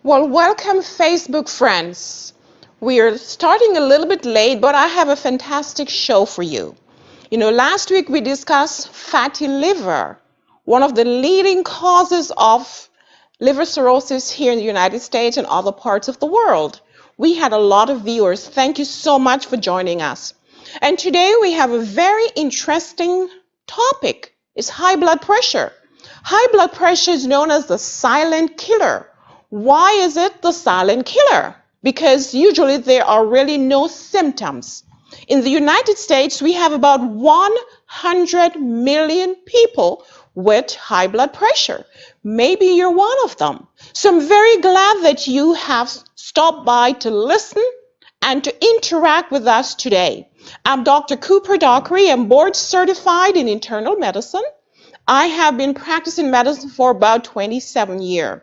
Well, welcome, Facebook friends. We are starting a little bit late, but I have a fantastic show for you. Last week we discussed fatty liver, one of the leading causes of liver cirrhosis here in the United States and other parts of the world. We had a lot of viewers. Thank you so much for joining us. And today we have a very interesting topic. It's high blood pressure. High blood pressure is known as the silent killer. Why is it the silent killer? Because usually there are really no symptoms. In the United States, we have about 100 million people with high blood pressure. Maybe you're one of them. So I'm very glad that you have stopped by to listen and to interact with us today. I'm Dr. Cooper Dockery. I'm board certified in internal medicine. I have been practicing medicine for about 27 years.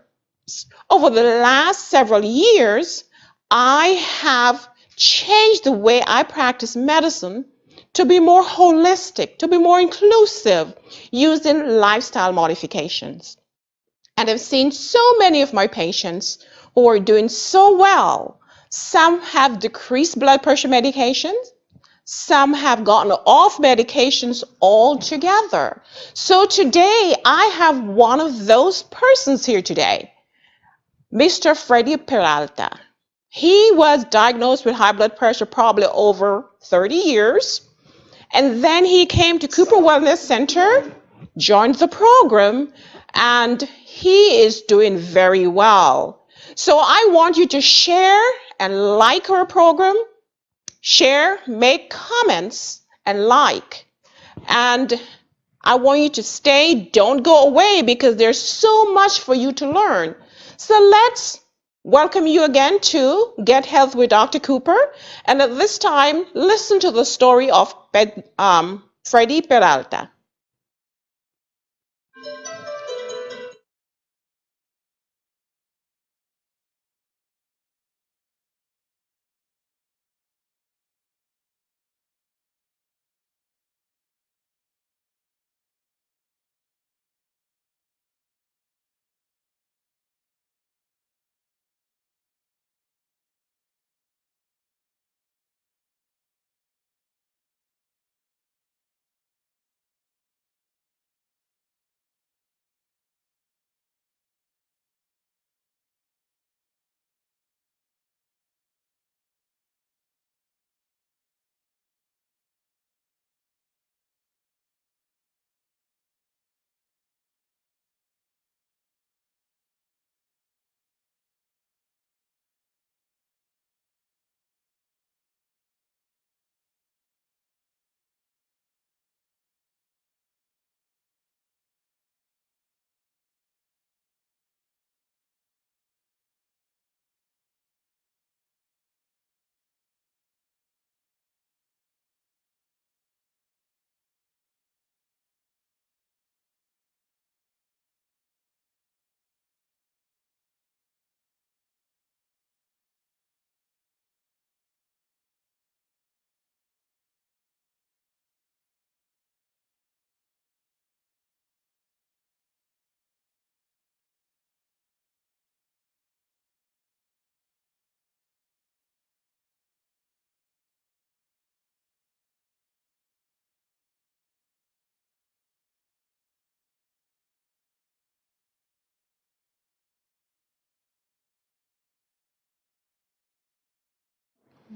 Over the last several years, I have changed the way I practice medicine to be more holistic, to be more inclusive, using lifestyle modifications. And I've seen so many of my patients who are doing so well. Some have decreased blood pressure medications. Some have gotten off medications altogether. So today, I have one of those persons here today. Mr. Freddy Peralta. He was diagnosed with high blood pressure probably over 30 years. And then he came to Cooper Wellness Center, joined the program, and he is doing very well. So I want you to share and like our program, share, make comments, and like. And I want you to stay, don't go away, because there's so much for you to learn. So let's welcome you again to Get Health with Dr. Cooper. And at this time, listen to the story of Freddy Peralta.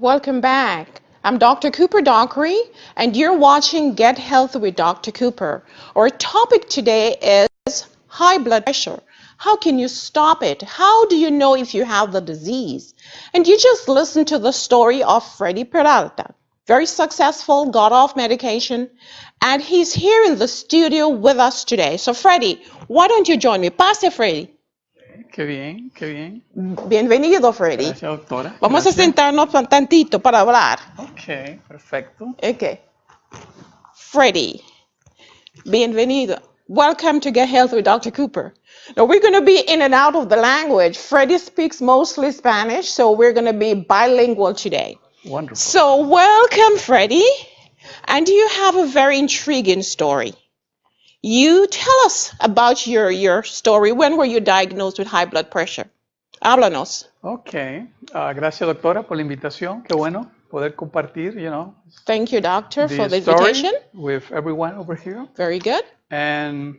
Welcome back. I'm Dr. Cooper Dockery, and you're watching Get Healthy with Dr. Cooper. Our topic today is high blood pressure. How can you stop it? How do you know if you have the disease? And you just listened to the story of Freddy Peralta. Very successful, got off medication, and he's here in the studio with us today. So Freddy, why don't you join me? Pase, Freddy. Qué bien, qué bien. Bienvenido, Freddy. Gracias, doctora. Vamos Gracias. a sentarnos un tantito para hablar. Ok, perfecto. Okay. Freddy, bienvenido. Welcome to Get Healthy with Dr. Cooper. Now we're going to be in and out of the language. Freddy speaks mostly Spanish, so we're going to be bilingual today. Wonderful. So welcome, Freddy. And you have a very intriguing story. You tell us about your story. When were you diagnosed with high blood pressure? Háblanos. Okay. Gracias, doctora, por la invitación. Qué bueno poder compartir, Thank you, doctor, for the the story invitation. with everyone over here. Very good. And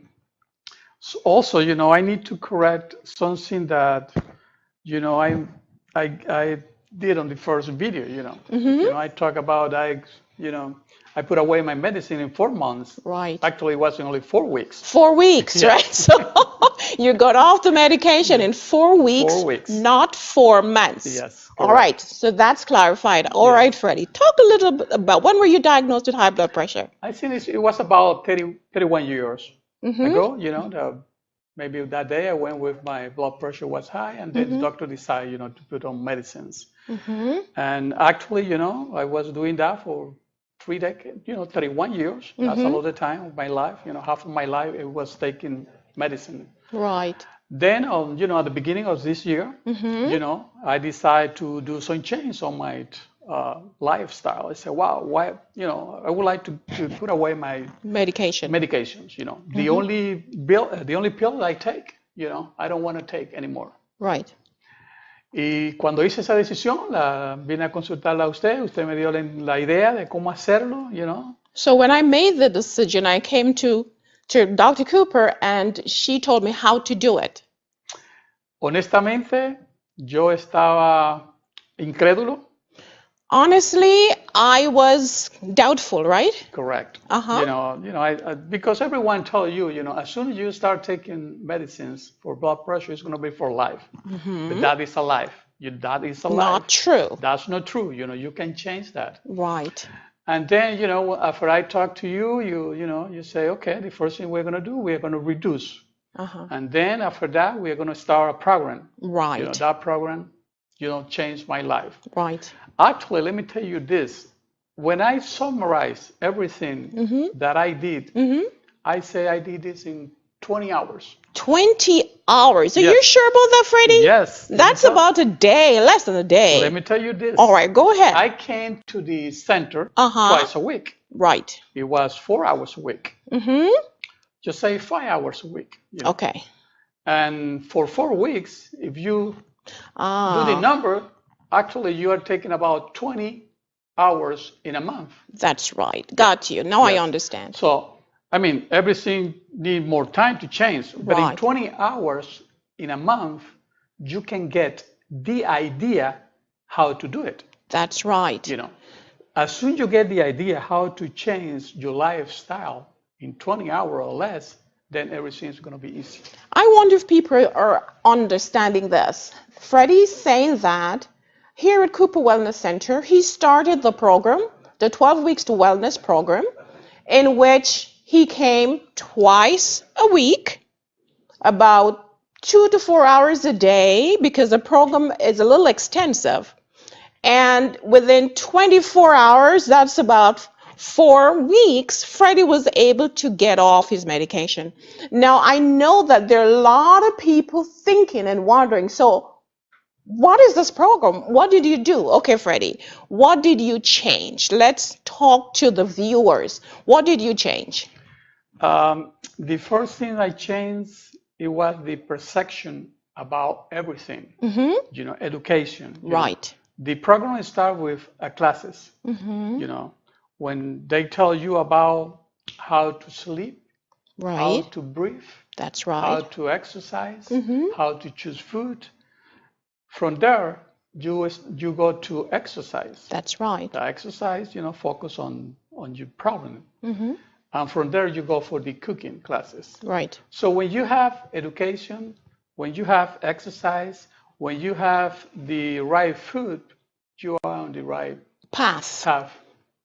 also, I need to correct something that, I did on the first video, I talk about I put away my medicine in 4 months. Right. Actually, it was only 4 weeks. 4 weeks, Yeah. right? So you got off the medication in 4 weeks, 4 weeks. not 4 months. Yes, All correct. right, so that's clarified. All Yeah. right, Freddie, talk a little bit about when were you diagnosed with high blood pressure? I think it was about 31 years Mm-hmm. ago, maybe that day I went with my blood pressure was high, and then the doctor decided, to put on medicines. Mm-hmm. And actually, I was doing that for 3 decades, 31 years. That's a lot of time of my life. Half of my life it was taking medicine. Right. Then, at the beginning of this year, I decided to do some change on my lifestyle. I said, wow, why, I would like to put away my Medication. medications. The only pill that I take, I don't want to take anymore. Right. Y cuando hice esa decisión, vine a consultarla a usted me dio la idea de cómo hacerlo, So when I made the decision, I came to Dr. Cooper and she told me how to do it. Honestamente, yo estaba incrédulo. Honestly, I was doubtful, right? Correct. Uh-huh. Because everyone tells you, as soon as you start taking medicines for blood pressure, it's going to be for life. But that is a life. That is a life. Not true. That's not true. You can change that. Right. And then, after I talk to you, you say, okay, the first thing we're going to do, we're going to reduce. Uh-huh. And then after that, we're going to start a program. Right. That program, changed my life. Right. Actually, let me tell you this. When I summarize everything that I did, I say I did this in 20 hours. 20 hours. Are Yes. you sure about that, Freddie? Yes. That's about a day, less than a day. Let me tell you this. All right, go ahead. I came to the center Uh-huh. twice a week. Right. It was 4 hours a week. Mm-hmm. Just say 5 hours a week. Okay. And for 4 weeks, if you do the Ah, number, actually you are taking about 20 hours in a month. that's right. Got you. Now I Yes. understand. So, everything need more time to change. But in Right. 20 hours in a month, you can get the idea how to do it. That's right. As soon as you get the idea how to change your lifestyle in 20 hours or less, then everything's going to be easy. I wonder if people are understanding this. Freddie's saying that here at Cooper Wellness Center, he started the program, the 12 Weeks to Wellness program, in which he came twice a week, about 2 to 4 hours a day, because the program is a little extensive. And within 24 hours, that's about 4 weeks, Freddie was able to get off his medication. Now, I know that there are a lot of people thinking and wondering, so what is this program? What did you do? Okay, Freddie, what did you change? Let's talk to the viewers. What did you change? The first thing I changed, it was the perception about everything, education. Right. The program starts with classes, when they tell you about how to sleep, how Right. to breathe, That's how right. to exercise, how to choose food. From there, you go to exercise. That's right. The exercise, focus on your problem. And from there, you go for the cooking classes. Right. So when you have education, when you have exercise, when you have the right food, you are on the right Path path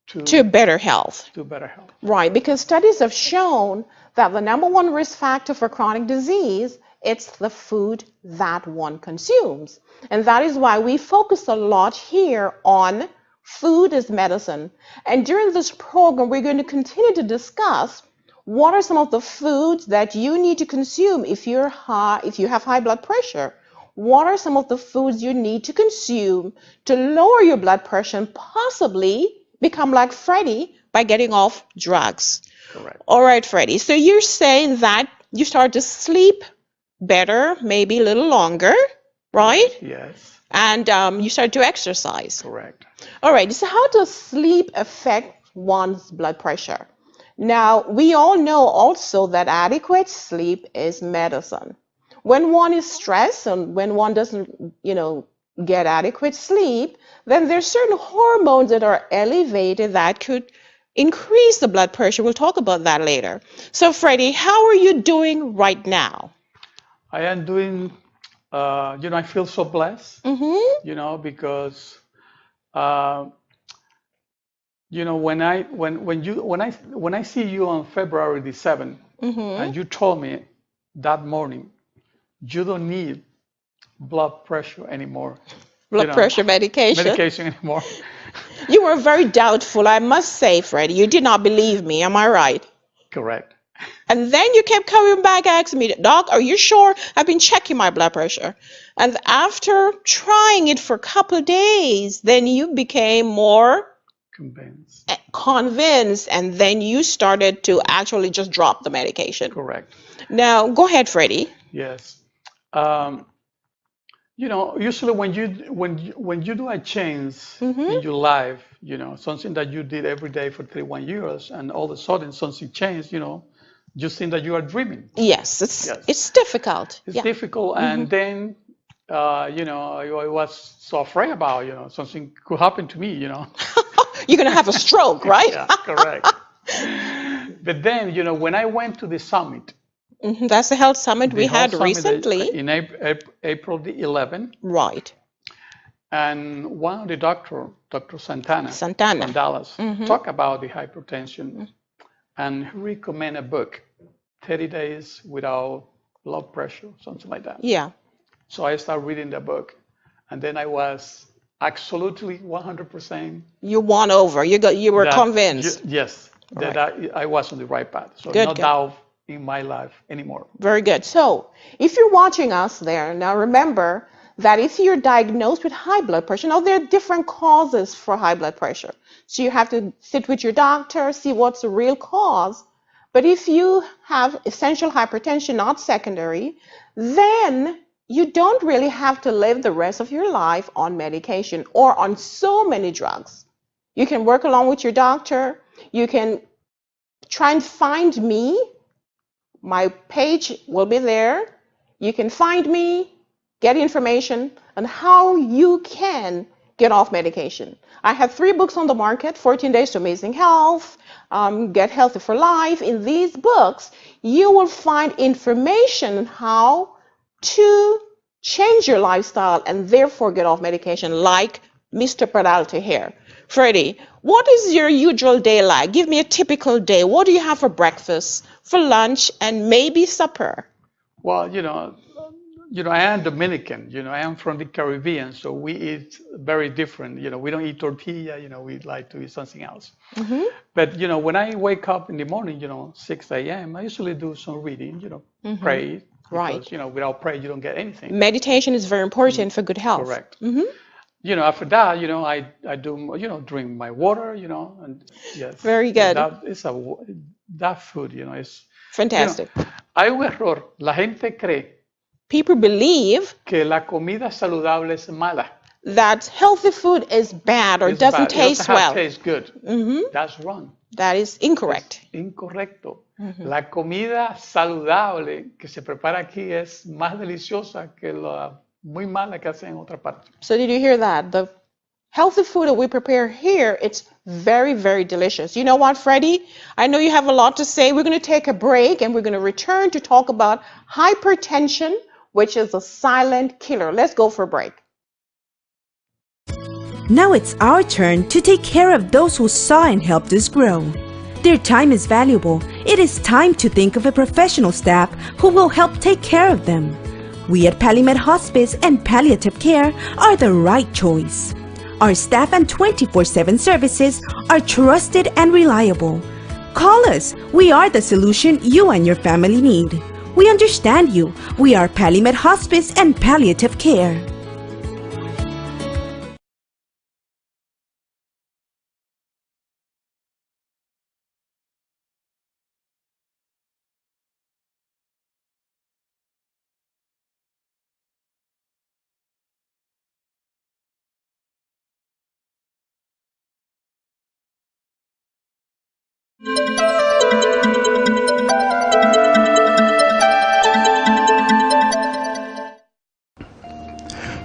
to better health. to better health. Right, because studies have shown that the number one risk factor for chronic disease, it's the food that one consumes. And that is why we focus a lot here on food as medicine. And during this program, we're going to continue to discuss what are some of the foods that you need to consume if you have high blood pressure. What are some of the foods you need to consume to lower your blood pressure and possibly become like Freddie by getting off drugs? Correct. All right, Freddie. So you're saying that you start to sleep better, maybe a little longer. right? Yes. And you started to exercise. Correct. All right, so how does sleep affect one's blood pressure? Now, we all know also that adequate sleep is medicine. When one is stressed and when one doesn't, get adequate sleep, then there's certain hormones that are elevated that could increase the blood pressure. We'll talk about that later. So, Freddie, how are you doing right now? I am doing, I feel so blessed, Mm-hmm. because, uh, when I see you on February the 7th, Mm-hmm. and you told me that morning, you don't need blood pressure anymore, Blood pressure medication. medication anymore. You were very doubtful, I must say, Freddie. You did not believe me, am I right? Correct. And then you kept coming back asking me, Doc, are you sure? I've been checking my blood pressure. And after trying it for a couple of days, then you became more Convinced. convinced, and then you started to actually just drop the medication. Correct. Now, go ahead, Freddie. Yes. Um, usually when you do a change in Mm-hmm. your life, something that you did every day for 31 years, and all of a sudden something changed, you think that you are dreaming. Yes, Yes, it's difficult. it's Yeah. difficult, Mm-hmm. and then I was so afraid about something could happen to me. You're gonna have a stroke, right? Yeah, correct. But then, when I went to the summit, Mhm. That's the health summit the we whole had summit recently. in April the 11th, Right. and one of the Dr. Santana Santana. from Dallas, Mm-hmm. talked about the hypertension, and he recommended a book, 30 Days Without Blood Pressure, something like that. Yeah. So I started reading the book, and then I was absolutely 100% You won over. You were that, convinced. yes, that Right. I was on the right path. So no Good, good. doubt in my life anymore. Very good. So, if you're watching us there, now remember that if you're diagnosed with high blood pressure, now there are different causes for high blood pressure. So you have to sit with your doctor, see what's the real cause. But if you have essential hypertension, not secondary, then you don't really have to live the rest of your life on medication or on so many drugs. You can work along with your doctor. You can try and find me. My page will be there. You can find me, get information on how you can get off medication. I have 3 books on the market: 14 Days to Amazing Health, Get Healthy for Life. In these books, you will find information on how to change your lifestyle and therefore get off medication, like Mr. Peralta here. Freddie, what is your usual day like? Give me a typical day. What do you have for breakfast, for lunch, and maybe supper? Well, I am Dominican. I am from the Caribbean, so we eat very different. We don't eat tortilla. We like to eat something else. Mm-hmm. But when I wake up in the morning, 6 a.m., I usually do some reading. Mm-hmm. Pray, Right. because without prayer you don't get anything. Meditation is very important for good health. Correct. Mm-hmm. After that, I do drink my water. And yes, Very but good. that food, is Fantastic. hay un error. La gente cree People believe que la comida saludable es mala. that healthy food is bad or It's doesn't bad. It doesn't taste well. taste good. Mm-hmm. That's wrong. That is Es incorrect. incorrecto. Mm-hmm. La comida saludable que se prepara aquí es más deliciosa que la muy mala que hacen en otra parte. So did you hear that? The healthy food that we prepare here, it's very, very delicious. You know what, Freddie? I know you have a lot to say. We're going to take a break and we're going to return to talk about hypertension, which is a silent killer. Let's go for a break. Now it's our turn to take care of those who saw and helped us grow. Their time is valuable. It is time to think of a professional staff who will help take care of them. We at PalliMed Hospice and Palliative Care are the right choice. Our staff and 24/7 services are trusted and reliable. Call us. We are the solution you and your family need. We understand you. We are PalliMed Hospice and Palliative Care.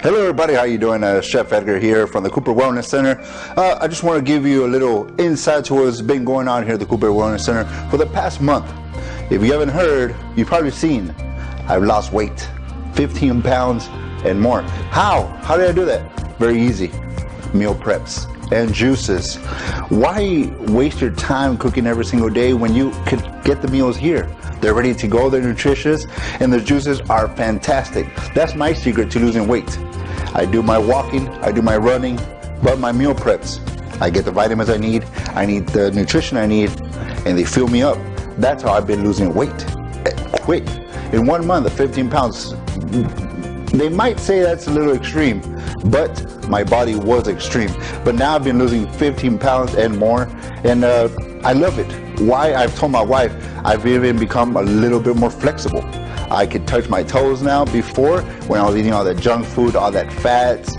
Hello everybody, how you doing? Chef Edgar here from the Cooper Wellness Center. I just want to give you a little insight to what's been going on here at the Cooper Wellness Center for the past month. If you haven't heard, you've probably seen I've lost weight, 15 pounds and more. How? How did I do that? Very easy. Meal preps and juices. Why waste your time cooking every single day when you could get the meals here? They're ready to go, they're nutritious, and the juices are fantastic. That's my secret to losing weight. I do my walking, I do my running, but my meal preps. I get the vitamins I need the nutrition I need, and they fill me up. That's how I've been losing weight. Quick. In 1 month, the 15 pounds, they might say that's a little extreme, but my body was extreme. But now I've been losing 15 pounds and more, and I love it. Why? I've told my wife, I've even become a little bit more flexible. I could touch my toes now. Before, when I was eating all that junk food, all that fats,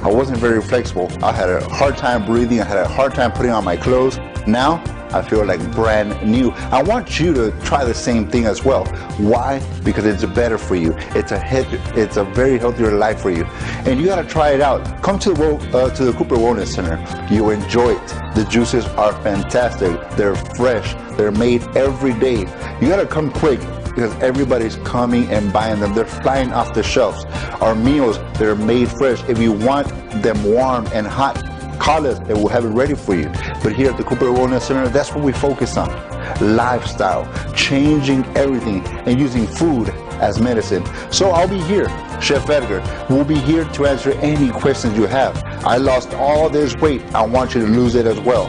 I wasn't very flexible. I had a hard time breathing. I had a hard time putting on my clothes. Now, I feel like brand new. I want you to try the same thing as well. Why? Because it's better for you. It's a very healthier life for you. And you gotta try it out. Come to the Cooper Wellness Center. You'll enjoy it. The juices are fantastic. They're fresh. They're made every day. You gotta come quick, because everybody's coming and buying them. They're flying off the shelves. Our meals, they're made fresh. If you want them warm and hot, call us and we'll have it ready for you. But here at the Cooper Wellness Center, that's what we focus on. Lifestyle, changing everything, and using food as medicine. So I'll be here, Chef Edgar. We'll be here to answer any questions you have. I lost all this weight. I want you to lose it as well.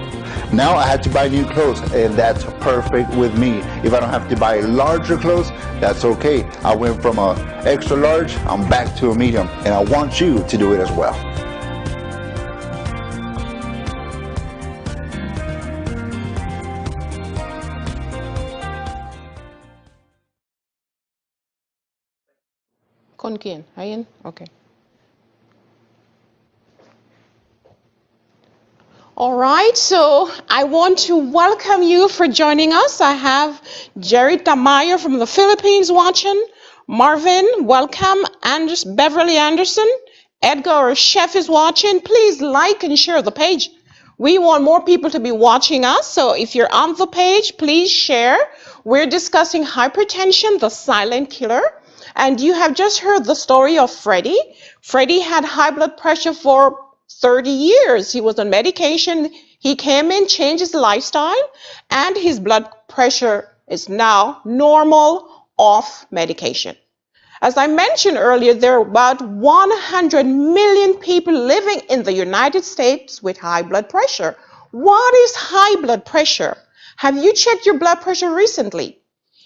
Now I had to buy new clothes, and that's perfect with me. If I don't have to buy larger clothes, that's okay. I went from a extra large, I'm back to a medium, and I want you to do it as well. Con quién? ¿Alguien? Okay. All right, so I want to welcome you for joining us. I have Jerry Tamayo from the Philippines watching. Marvin, welcome. Beverly Anderson. Edgar, our chef, is watching. Please like and share the page. We want more people to be watching us, so if you're on the page, please share. We're discussing hypertension, the silent killer. And you have just heard the story of Freddy. Freddy had high blood pressure for 30 years. He was on medication. He came in, changed his lifestyle, and his blood pressure is now normal, off medication. As I mentioned earlier, there are about 100 million people living in the United States with high blood pressure. What is high blood pressure? Have you checked your blood pressure recently?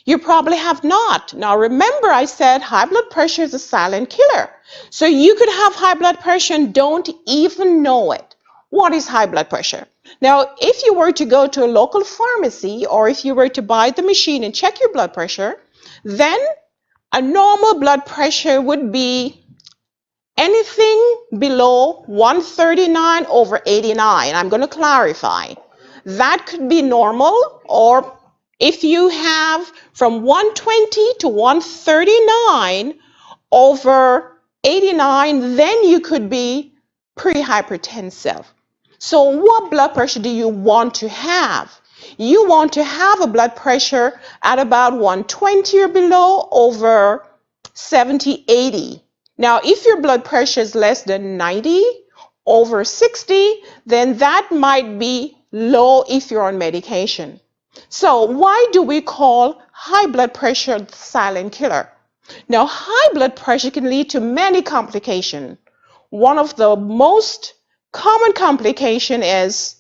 You probably have not. Now remember, I said high blood pressure is a silent killer. So you could have high blood pressure and don't even know it. What is high blood pressure? Now, if you were to go to a local pharmacy, or if you were to buy the machine and check your blood pressure, then a normal blood pressure would be anything below 139 over 89. I'm going to clarify. That could be normal, or if you have from 120 to 139 over 89, then you could be prehypertensive. So what blood pressure do you want to have? You want to have a blood pressure at about 120 or below over 70, 80. Now, if your blood pressure is less than 90 over 60, then that might be low if you're on medication. So why do we call high blood pressure the silent killer? Now, high blood pressure can lead to many complications. One of the most common complication is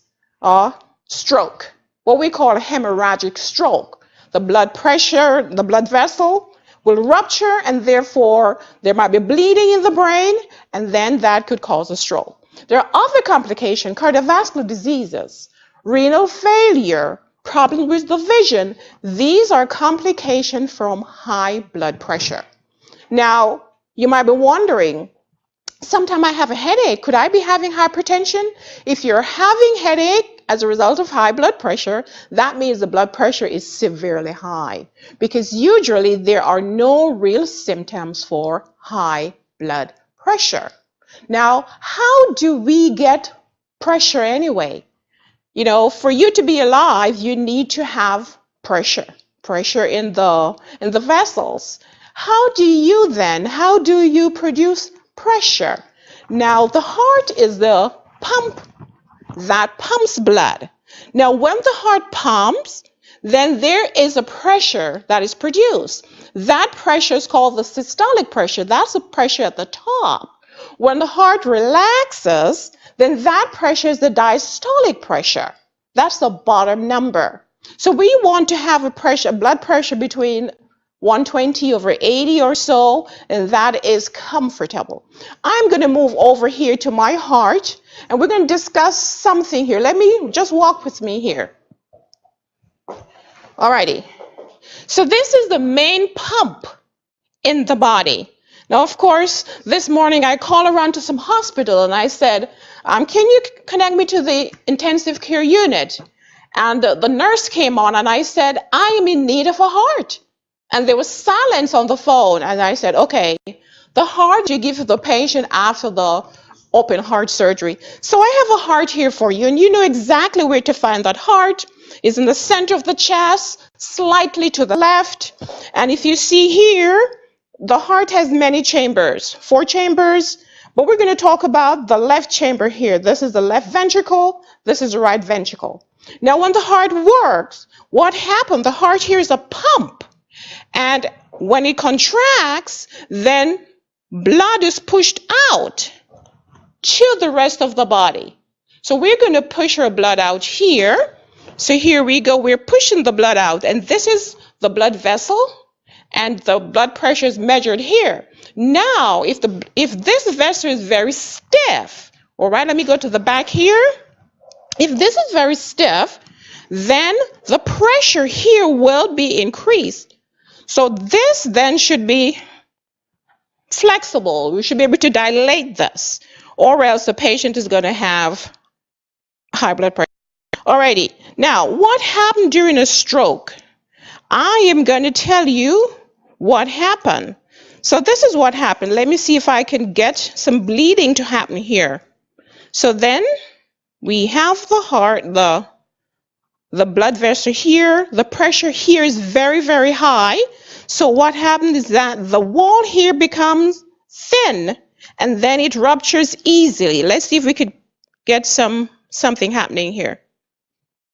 stroke, what we call a hemorrhagic stroke. The blood pressure, the blood vessel will rupture, and therefore there might be bleeding in the brain, and then that could cause a stroke. There are other complications, cardiovascular diseases, renal failure, problems with the vision. These are complications from high blood pressure. Now, you might be wondering, sometimes I have a headache. Could I be having hypertension? If you're having headache as a result of high blood pressure, that means the blood pressure is severely high, because usually there are no real symptoms for high blood pressure. Now, how do we get pressure anyway? You know, for you to be alive, you need to have pressure in the vessels. How do you produce pressure? Now, the heart is the pump that pumps blood. Now, when the heart pumps, then there is a pressure that is produced. That pressure is called the systolic pressure. That's the pressure at the top. When the heart relaxes, then that pressure is the diastolic pressure. That's the bottom number. So we want to have a blood pressure between 120/80 or so, and that is comfortable. I'm going to move over here to my heart, and we're going to discuss something here. Let me just walk with me here. Alrighty. So this is the main pump in the body. Now, of course, this morning I called around to some hospital and I said, can you connect me to the intensive care unit? And the nurse came on and I said, I am in need of a heart. And there was silence on the phone. And I said, okay, the heart you give to the patient after the open heart surgery. So I have a heart here for you, and you know exactly where to find that heart. It's in the center of the chest, slightly to the left. And if you see here, the heart has many chambers, 4 chambers, but we're going to talk about the left chamber here. This is the left ventricle. This is the right ventricle. Now, when the heart works, what happens? The heart here is a pump. And when it contracts, then blood is pushed out to the rest of the body. So we're going to push our blood out here. So here we go. We're pushing the blood out. And this is the blood vessel. And the blood pressure is measured here. Now, if this vessel is very stiff, all right, let me go to the back here. If this is very stiff, then the pressure here will be increased. So this then should be flexible. We should be able to dilate this, or else the patient is going to have high blood pressure. Alrighty, now what happened during a stroke? I am going to tell you what happened. So this is what happened. Let me see if I can get some bleeding to happen here. So then we have the heart, the blood vessel here. The pressure here is very, very high. So what happened is that the wall here becomes thin, and then it ruptures easily. Let's see if we could get something happening here.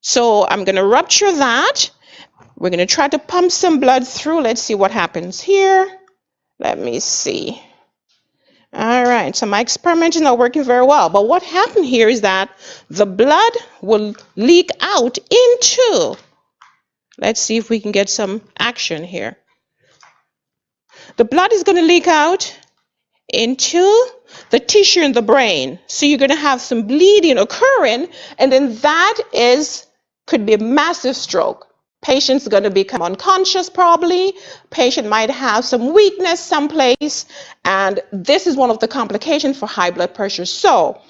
So I'm going to rupture that. We're going to try to pump some blood through. Let's see what happens here. Let me see. All right, so my experiment is not working very well. But what happened here is that the blood will leak out into, let's see if we can get some action here. The blood is going to leak out into the tissue in the brain. So you're going to have some bleeding occurring, and then that could be a massive stroke. Patient's going to become unconscious probably. Patient might have some weakness someplace, and this is one of the complications for high blood pressure. So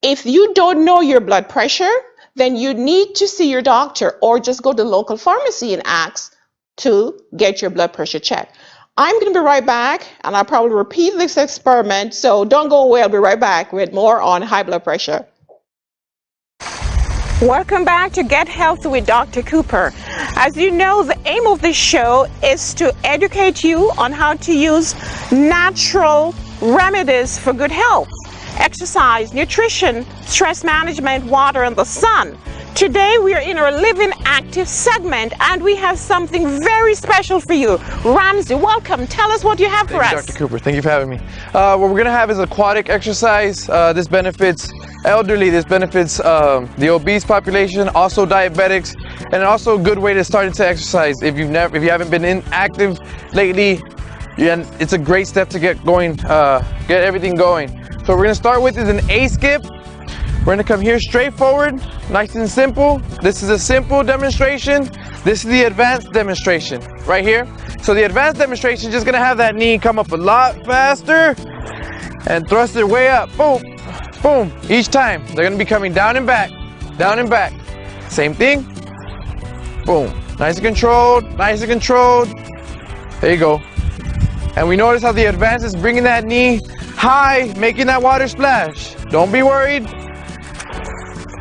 if you don't know your blood pressure, then you need to see your doctor or just go to the local pharmacy and ask to get your blood pressure checked. I'm going to be right back, and I'll probably repeat this experiment, so don't go away. I'll be right back with more on high blood pressure. Welcome back to Get Healthy with Dr. Cooper. As you know, the aim of this show is to educate you on how to use natural remedies for good health, exercise, nutrition, stress management, water, and the sun. Today we are in our Living Active segment, and we have something very special for you. Ramsey, welcome. Tell us what you have for us. Dr. Cooper, thank you for having me. What we're going to have is aquatic exercise. This benefits elderly, this benefits the obese population, also diabetics, and also a good way to start into exercise. If you haven't been inactive lately, it's a great step to get going, get everything going. So what we're going to start with is an A skip. We're going to come here straight forward, nice and simple. This is a simple demonstration. This is the advanced demonstration right here. So the advanced demonstration is just going to have that knee come up a lot faster and thrust it way up. Boom, boom. Each time they're going to be coming down and back, down and back. Same thing. Boom. Nice and controlled, nice and controlled. There you go. And we notice how the advance is bringing that knee high, making that water splash. Don't be worried.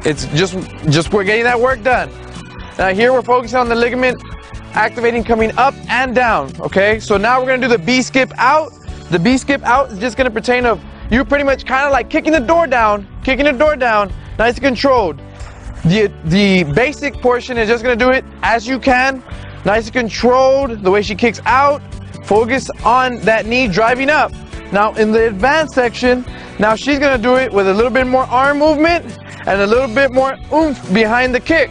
It's just we're getting that work done. Now here we're focusing on the ligament activating coming up and down, okay? So now we're gonna do the B skip out. The B skip out is just gonna pertain of you pretty much kind of like kicking the door down, nice and controlled. The basic portion is just gonna do it as you can, nice and controlled, the way she kicks out, focus on that knee driving up. Now in the advanced section, now she's gonna do it with a little bit more arm movement and a little bit more oomph behind the kick.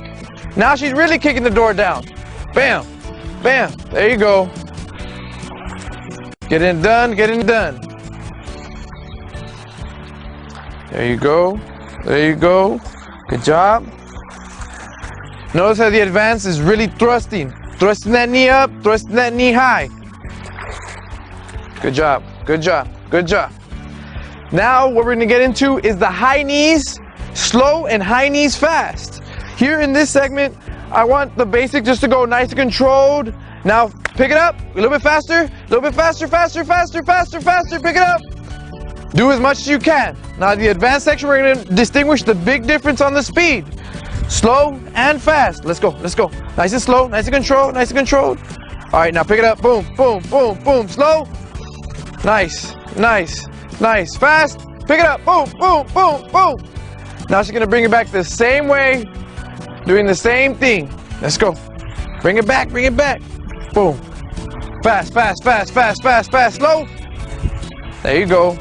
Now she's really kicking the door down. Bam, bam, there you go. Getting it done, getting it done. There you go, there you go. Good job. Notice how the advance is really thrusting that knee up, thrusting that knee high. Good job, good job, good job. Now what we're gonna get into is the high knees slow and high knees fast. Here in this segment, I want the basic just to go nice and controlled. Now pick it up a little bit faster, a little bit faster, faster, faster, faster, faster, pick it up. Do as much as you can. Now the advanced section, we're gonna distinguish the big difference on the speed. Slow and fast. Let's go, let's go. Nice and slow, nice and controlled, nice and controlled. All right, now pick it up, boom, boom, boom, boom, slow. Nice, nice, nice, fast. Pick it up, boom, boom, boom, boom. Now she's gonna bring it back the same way, doing the same thing. Let's go. Bring it back, bring it back. Boom. Fast, fast, fast, fast, fast, fast, slow. There you go.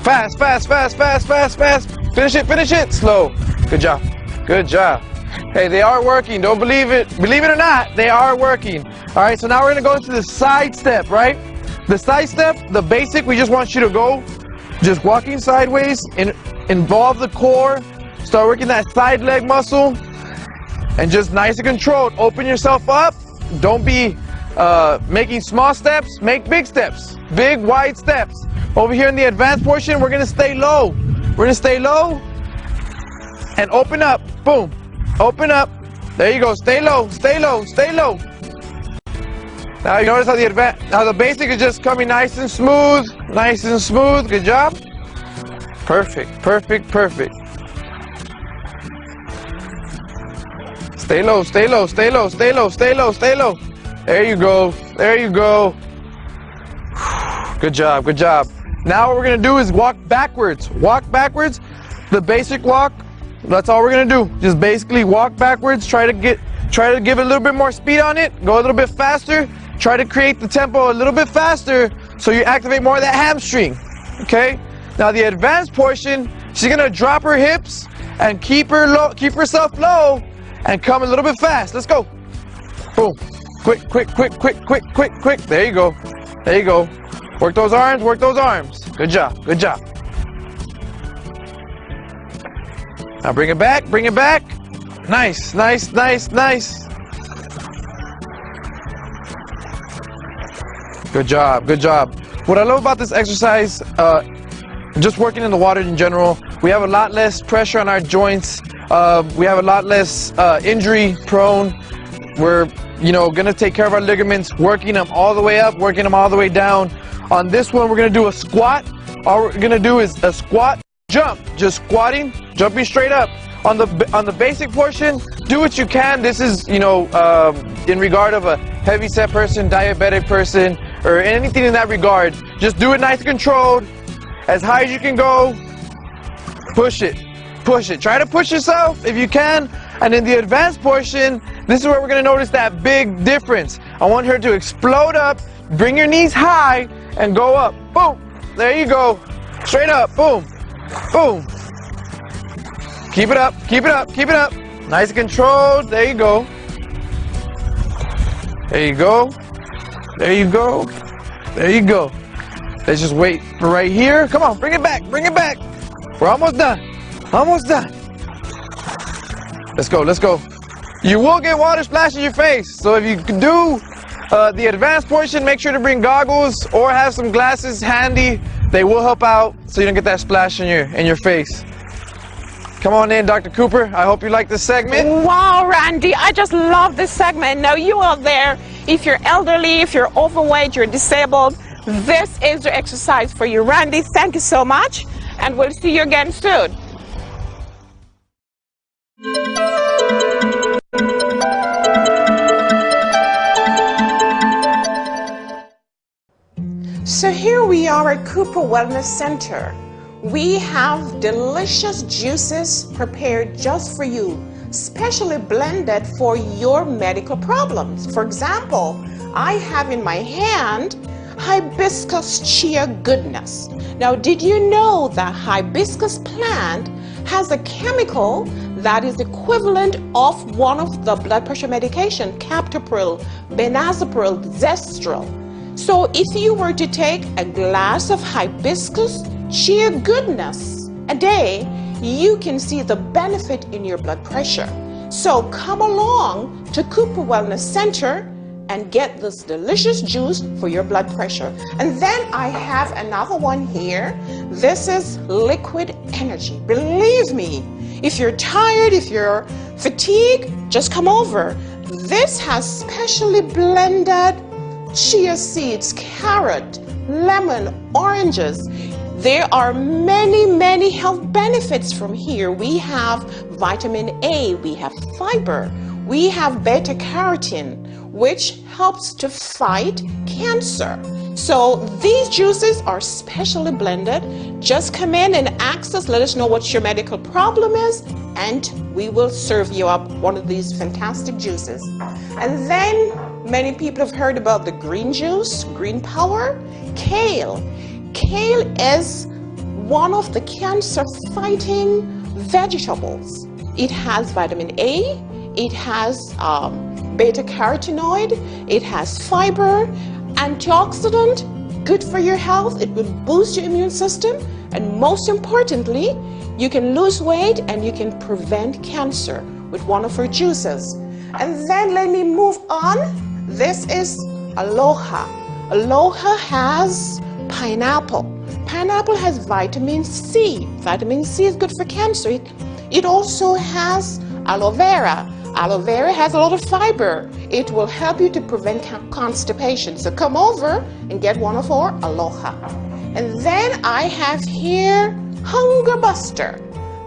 Fast, fast, fast, fast, fast, fast. Finish it, slow. Good job, good job. Hey, they are working, don't believe it or not, they are working. All right, so now we're gonna go into the side step, right? The side step, the basic, we just want you to go, just walking sideways, involve the core, start working that side leg muscle, and just nice and controlled. Open yourself up. Don't be making small steps, make big steps, big wide steps. Over here in the advanced portion, we're gonna stay low. We're gonna stay low and open up, boom, open up. There you go, stay low, stay low, stay low. Now you notice how the basic is just coming nice and smooth, good job. Perfect, perfect, perfect. Stay low, stay low, stay low, stay low, stay low, stay low. There you go, there you go. Good job, good job. Now what we're gonna do is walk backwards. Walk backwards, the basic walk, that's all we're gonna do. Just basically walk backwards, try to give a little bit more speed on it, go a little bit faster, try to create the tempo a little bit faster so you activate more of that hamstring, okay? Now the advanced portion, she's gonna drop her hips and keep herself low and come a little bit fast. Let's go. Boom. Quick, quick, quick, quick, quick, quick, quick. There you go. There you go. Work those arms, work those arms. Good job, good job. Now bring it back, bring it back. Nice, nice, nice, nice. Good job, good job. What I love about this exercise, just working in the water in general, we have a lot less pressure on our joints. We have a lot less injury prone. We're, gonna take care of our ligaments, working them all the way up, working them all the way down. On this one, we're gonna do a squat. All we're gonna do is a squat, jump, just squatting, jumping straight up. On the basic portion, do what you can. This is, in regard of a heavy set person, diabetic person, or anything in that regard. Just do it nice and controlled, as high as you can go. Push it, push it. Try to push yourself if you can. And in the advanced portion, this is where we're gonna notice that big difference. I want her to explode up, bring your knees high, and go up. Boom, there you go. Straight up, boom, boom. Keep it up, keep it up, keep it up. Nice and controlled, there you go. There you go, there you go, there you go. Let's just wait for right here. Come on, bring it back, bring it back. We're almost done, almost done. Let's go, let's go. You will get water splash in your face, so if you can do the advanced portion, make sure to bring goggles or have some glasses handy. They will help out so you don't get that splash in your face. Come on in, Dr. Cooper. I hope you like this segment. Wow, Randy, I just love this segment. Now you out there, if you're elderly, if you're overweight, you're disabled, This is your exercise for you. Randy, thank you so much, and we'll see you again soon. So here we are at Cooper Wellness Center. We have delicious juices prepared just for you, specially blended for your medical problems. For example, I have in my hand hibiscus chia goodness. Now, did you know that hibiscus plant has a chemical that is equivalent of one of the blood pressure medication, captopril, benazepril, zestril? So if you were to take a glass of hibiscus chia goodness a day, you can see the benefit in your blood pressure. So come along to Cooper Wellness Center and get this delicious juice for your blood pressure. And then I have another one here. This is liquid energy. Believe me, if you're tired, if you're fatigued, just come over. This has specially blended chia seeds, carrot, lemon, oranges. There are many health benefits from here. We have vitamin A, we have fiber, we have beta carotene, which helps to fight cancer. So these juices are specially blended. Just come in and ask us, let us know what your medical problem is, and we will serve you up one of these fantastic juices. And then many people have heard about the green juice, green power, kale. Kale is one of the cancer-fighting vegetables. It has vitamin A, it has beta-carotenoid, it has fiber, antioxidant, good for your health, it will boost your immune system, and most importantly, you can lose weight and you can prevent cancer with one of our juices. And then let me move on. This is Aloha. Aloha has pineapple. Pineapple has vitamin C. Vitamin C is good for cancer. It also has aloe vera. Aloe vera has a lot of fiber. It will help you to prevent constipation. So come over and get one of our Aloha. And then I have here Hunger Buster.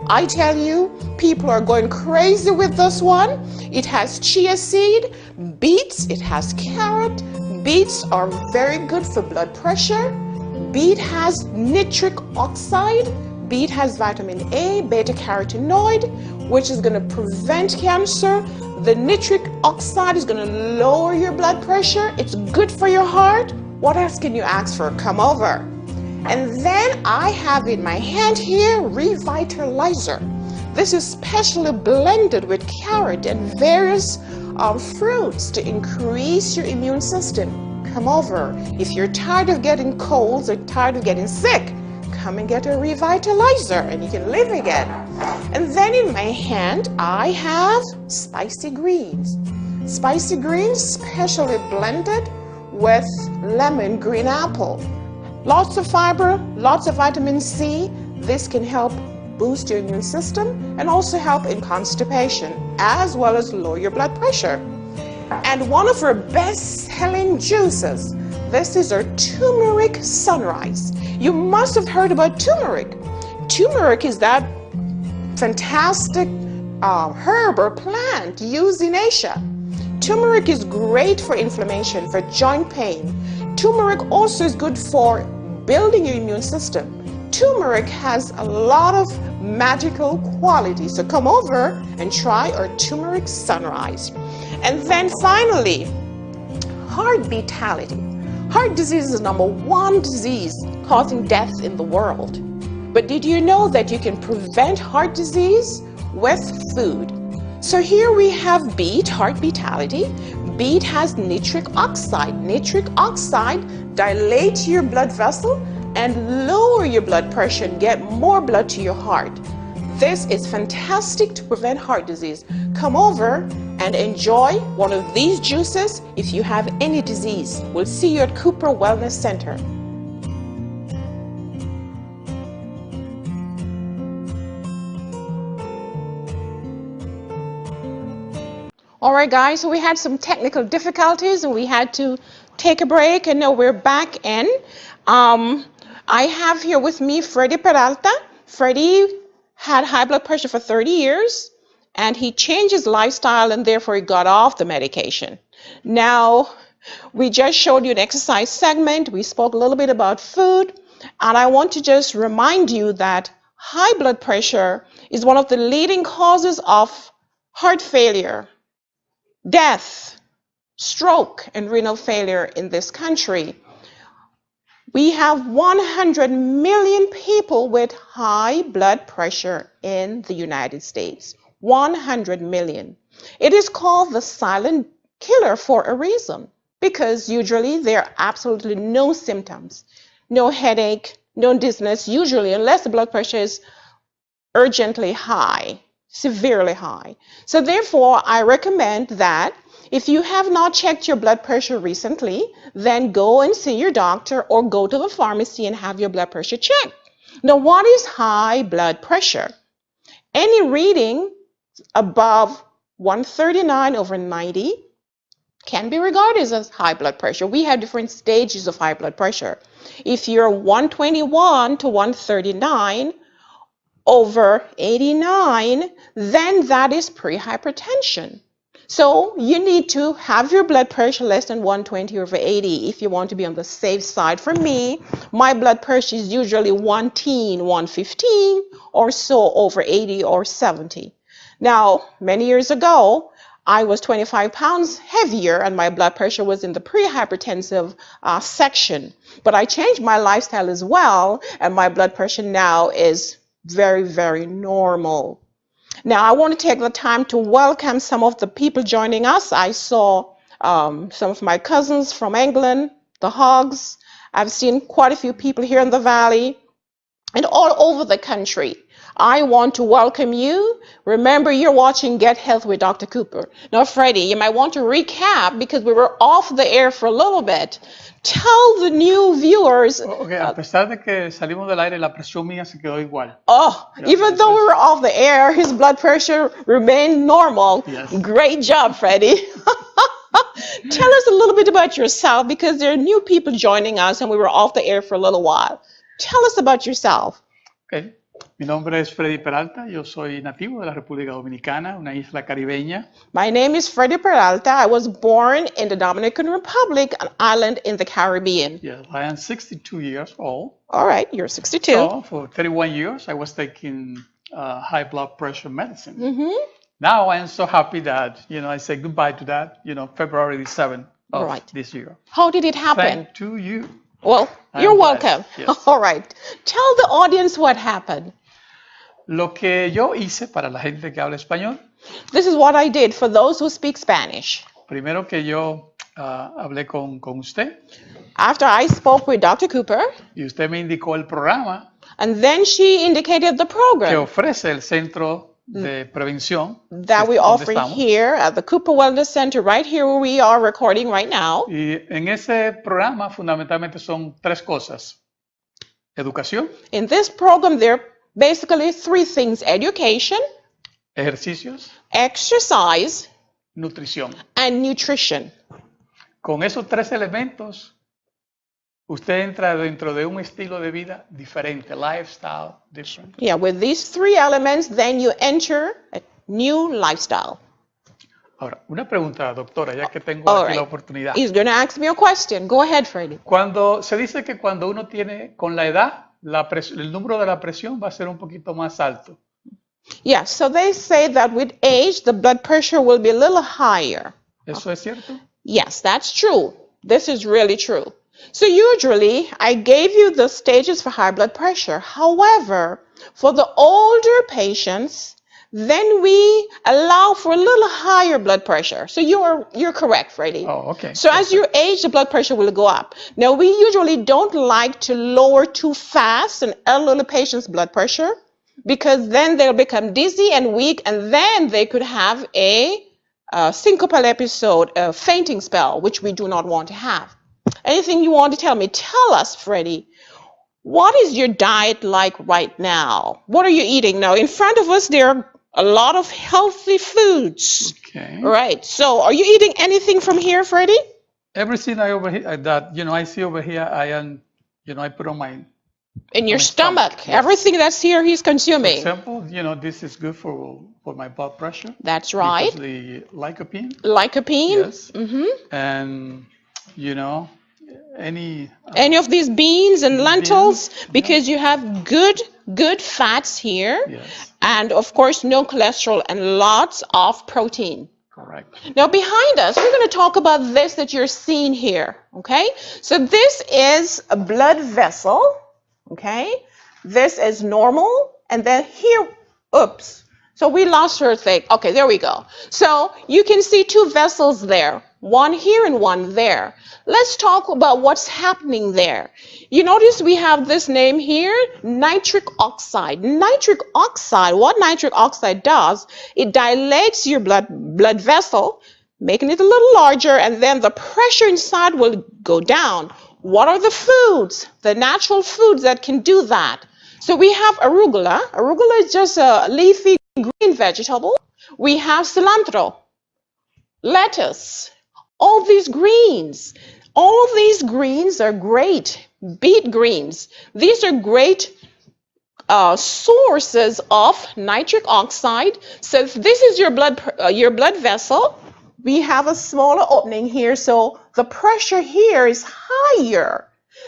I tell you, people are going crazy with this one. It has chia seed, beets, it has carrot. Beets are very good for blood pressure. Beet has nitric oxide. Beet has vitamin A, beta-carotenoid, which is going to prevent cancer. The nitric oxide is going to lower your blood pressure. It's good for your heart. What else can you ask for? Come over. And then I have in my hand here Revitalizer. This is specially blended with carrot and various fruits to increase your immune system. Come over. If you're tired of getting colds or tired of getting sick, come and get a Revitalizer and you can live again. And then in my hand, I have spicy greens. Spicy greens specially blended with lemon green apple. Lots of fiber, lots of vitamin C. This can help boost your immune system and also help in constipation, as well as lower your blood pressure. And one of our best-selling juices, this is our turmeric sunrise. You must have heard about turmeric. Turmeric is that fantastic herb or plant used in Asia. Turmeric is great for inflammation, for joint pain. Turmeric also is good for building your immune system. Turmeric has a lot of magical qualities. So come over and try our turmeric sunrise. And then finally, heart vitality. Heart disease is the #1 disease causing death in the world. But did you know that you can prevent heart disease with food? So here we have beet, heart vitality. Beet has nitric oxide. Nitric oxide dilates your blood vessel and lower your blood pressure and get more blood to your heart. This is fantastic to prevent heart disease. Come over and enjoy one of these juices if you have any disease. We'll see you at Cooper Wellness Center. All right, guys, so we had some technical difficulties and we had to take a break, and now we're back in. I have here with me Freddy Peralta. Freddy had high blood pressure for 30 years, and he changed his lifestyle, and therefore he got off the medication. Now, we just showed you an exercise segment. We spoke a little bit about food, and I want to just remind you that high blood pressure is one of the leading causes of heart failure, death, stroke, and renal failure in this country. We have 100 million people with high blood pressure in the United States. 100 million. It is called the silent killer for a reason, because usually there are absolutely no symptoms, no headache, no dizziness, usually, unless the blood pressure is urgently high, severely high. So therefore, I recommend that if you have not checked your blood pressure recently, then go and see your doctor or go to the pharmacy and have your blood pressure checked. Now, what is high blood pressure? Any reading above 139/90 can be regarded as high blood pressure. We have different stages of high blood pressure. If you're 121 to 139/89, then that is pre-hypertension. So you need to have your blood pressure less than 120/80 if you want to be on the safe side. For me, my blood pressure is usually 110, 115 or so over 80 or 70. Now, many years ago, I was 25 pounds heavier and my blood pressure was in the pre-hypertensive section. But I changed my lifestyle as well, and my blood pressure now is very, very normal. Now, I want to take the time to welcome some of the people joining us. I saw some of my cousins from England, the Hogs. I've seen quite a few people here in the Valley and all over the country. I want to welcome you. Remember, you're watching Get Health with Dr. Cooper. Now, Freddy, you might want to recap because we were off the air for a little bit. Tell the new viewers. Okay, a pesar de que salimos del aire, la presión mía se quedó igual. Oh, Yeah, even though we were off the air, his blood pressure remained normal. Yes. Great job, Freddy. Tell us a little bit about yourself because there are new people joining us and we were off the air for a little while. Tell us about yourself. Okay. Mi nombre es Freddy Peralta, yo soy nativo de la República Dominicana, una isla caribeña. My name is Freddy Peralta. I was born in the Dominican Republic, an island in the Caribbean. Yes, I am 62 years old. All right, you're 62. So for 31 years, I was taking high blood pressure medicine. Now I am so happy that, I say goodbye to that, February the 7th of Right. this year. How did it happen? Thanks to you. Well, I'm you're blessed, welcome. yes. All right. Tell the audience what happened. Lo que yo hice para la gente que habla español, This is what I did for those who speak Spanish. primero que yo hablé con usted After I spoke with Dr. Cooper, y usted me indicó el programa and then she indicated the que program ofrece el Centro de Prevención that we donde offer estamos. here at the Cooper Wellness Center, right here where we are recording right now. Y en ese programa fundamentalmente son tres cosas. Educación, In this program, there are basically three things: education, ejercicios, exercise, nutrición. and nutrition. Con esos tres elementos, usted entra dentro de un estilo de vida diferente, lifestyle different. Yeah, with these three elements, then you enter a new lifestyle. Ahora, una pregunta, doctora, ya que tengo All aquí la right. oportunidad. He's going to ask me a question. Go ahead, Freddy. Cuando se dice que cuando uno tiene, con la edad, el número de la presión va a ser un poquito más alto. Yeah, so they say that with age, the blood pressure will be a little higher. ¿Eso es cierto? Yes, that's true. This is really true. So usually, I gave you the stages for high blood pressure. However, for the older patients, then we allow for a little higher blood pressure. So you're correct, Freddy. Oh, okay. So as you age, the blood pressure will go up. Now, we usually don't like to lower too fast an elderly patient's blood pressure because then they'll become dizzy and weak, and then they could have a syncopal episode, a fainting spell, which we do not want to have. Anything you want to tell me? Tell us, Freddy. What is your diet like right now? What are you eating now? In front of us, there are a lot of healthy foods. Okay. Right. So are you eating anything from here, Freddy? everything I over here that I see over here, I am, I put on my In your my stomach, yes. everything that's here, he's For consuming. example, this is good for my blood pressure That's because right. the lycopene. Lycopene. Yes. And any Any of these beans and lentils, beans, because you have good fats here, yes, and of course no cholesterol and lots of protein. correct. Now behind us, we're going to talk about this that you're seeing here, okay? So this is a blood vessel, okay? This is normal, and then here, oops. So we lost her thing. Okay, there we go. So you can see two vessels there, one here and one there. Let's talk about what's happening there. You notice we have this name here, nitric oxide. Nitric oxide, what nitric oxide does, it dilates your blood vessel, making it a little larger, and then the pressure inside will go down. What are the foods, the natural foods that can do that? So we have arugula. Arugula is just a leafy green vegetable. We have cilantro, lettuce, all these greens. All these greens are great. Beet greens. These are great sources of nitric oxide. So if this is your blood vessel, we have a smaller opening here, so the pressure here is higher.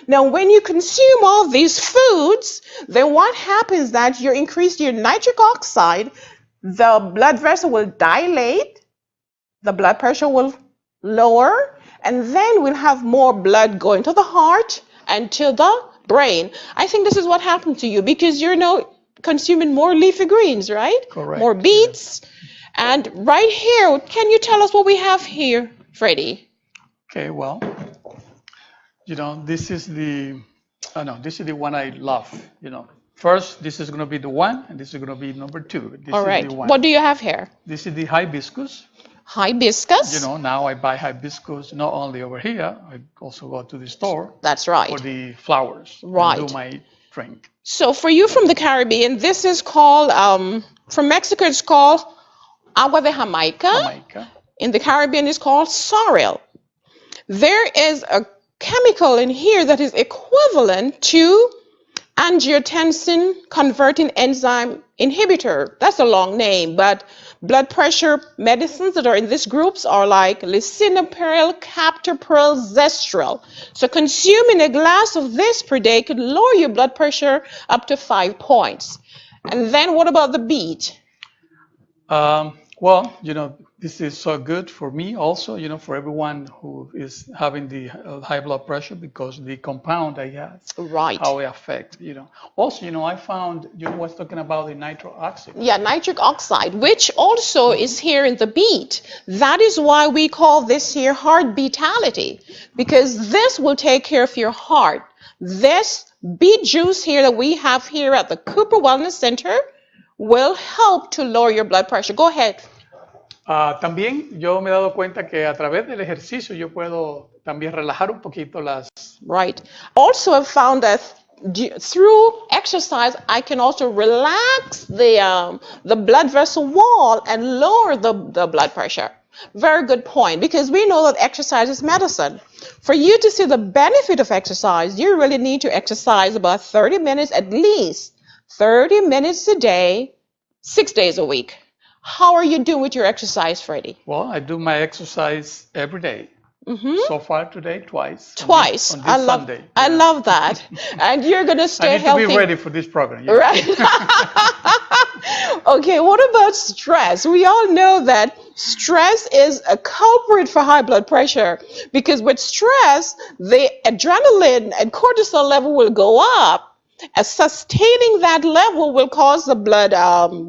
Now, when you consume all these foods, then what happens that you increase your nitric oxide, the blood vessel will dilate, the blood pressure will lower, and then we'll have more blood going to the heart and to the brain. I think this is what happened to you because you're now consuming more leafy greens, right? Correct. More beets. And right here, can you tell us what we have here, Freddy? Okay, well, this is the one I love, First, this is going to be the one, and this is going to be number two. This All is right. the one. What do you have here? This is the hibiscus. Hibiscus? Now I buy hibiscus not only over here, I also go to the store That's right. for the flowers. Right. And do my drink. So for you from the Caribbean, this is called, from Mexico, it's called agua de Jamaica. Jamaica. In the Caribbean, it's called sorrel. There is a chemical in here that is equivalent to angiotensin converting enzyme inhibitor. That's a long name, but blood pressure medicines that are in these groups are like lisinopril, captopril, zestril. So consuming a glass of this per day could lower your blood pressure up to 5 points. And then what about the beet? Well, this is so good for me also, for everyone who is having the high blood pressure because the compound I have, Right. how it affects, Also, I found, was talking about the nitric oxide. Yeah, nitric oxide, which also is here in the beet. That is why we call this here heart beatality, because this will take care of your heart. This beet juice here that we have here at the Cooper Wellness Center will help to lower your blood pressure. Go ahead. También yo me he dado cuenta que a través del ejercicio yo puedo también relajar un poquito las... Right. Also, I've found that through exercise, I can also relax the blood vessel wall and lower the blood pressure. Very good point, because we know that exercise is medicine. For you to see the benefit of exercise, you really need to exercise about 30 minutes at least. 30 minutes a day, 6 days a week. How are you doing with your exercise, Freddy? Well, I do my exercise every day. So far today, twice. Twice. On this Sunday. I love that. And you're going to stay healthy. I need to be ready for this program. Yeah. Right. Okay, what about stress? We all know that stress is a culprit for high blood pressure because with stress, the adrenaline and cortisol level will go up. Sustaining that level will cause the blood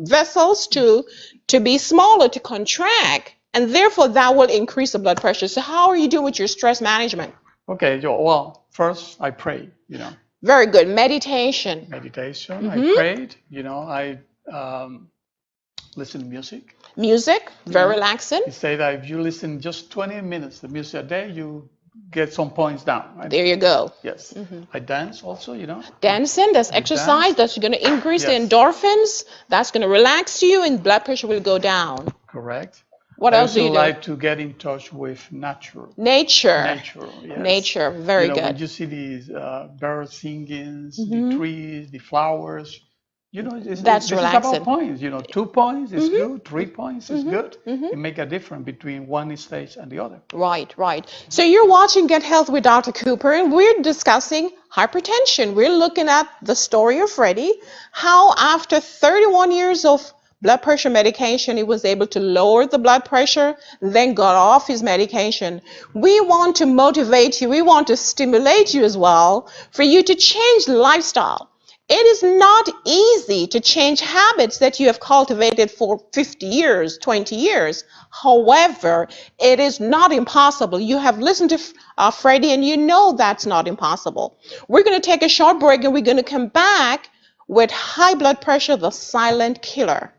vessels to be smaller, to contract, and therefore that will increase the blood pressure. So how are you doing with your stress management? Okay, well, first I pray, Very good. Meditation. Meditation, I prayed, I listen to music. Music, very relaxing. You say that if you listen just 20 minutes to music a day, you get some points down. Right? There you go. Yes. I dance also, Dancing, that's exercise. That's going to increase the endorphins. That's going to relax you and blood pressure will go down. Correct. What I else do also you do? like to get in touch with nature. Nature. Nature, yes. Nature, very When good. you see these birds singing, the trees, the flowers, That's this is about relaxing. points. 2 points is good, 3 points is good. It make a difference between one stage and the other. Right, right. So you're watching Get Health with Dr. Cooper, and we're discussing hypertension. We're looking at the story of Freddy, how after 31 years of blood pressure medication, he was able to lower the blood pressure, then got off his medication. We want to motivate you. We want to stimulate you as well for you to change lifestyle. It is not easy to change habits that you have cultivated for 50 years, 20 years. However, it is not impossible. You have listened to Freddy and you know that's not impossible. We're going to take a short break and we're going to come back with high blood pressure, the silent killer.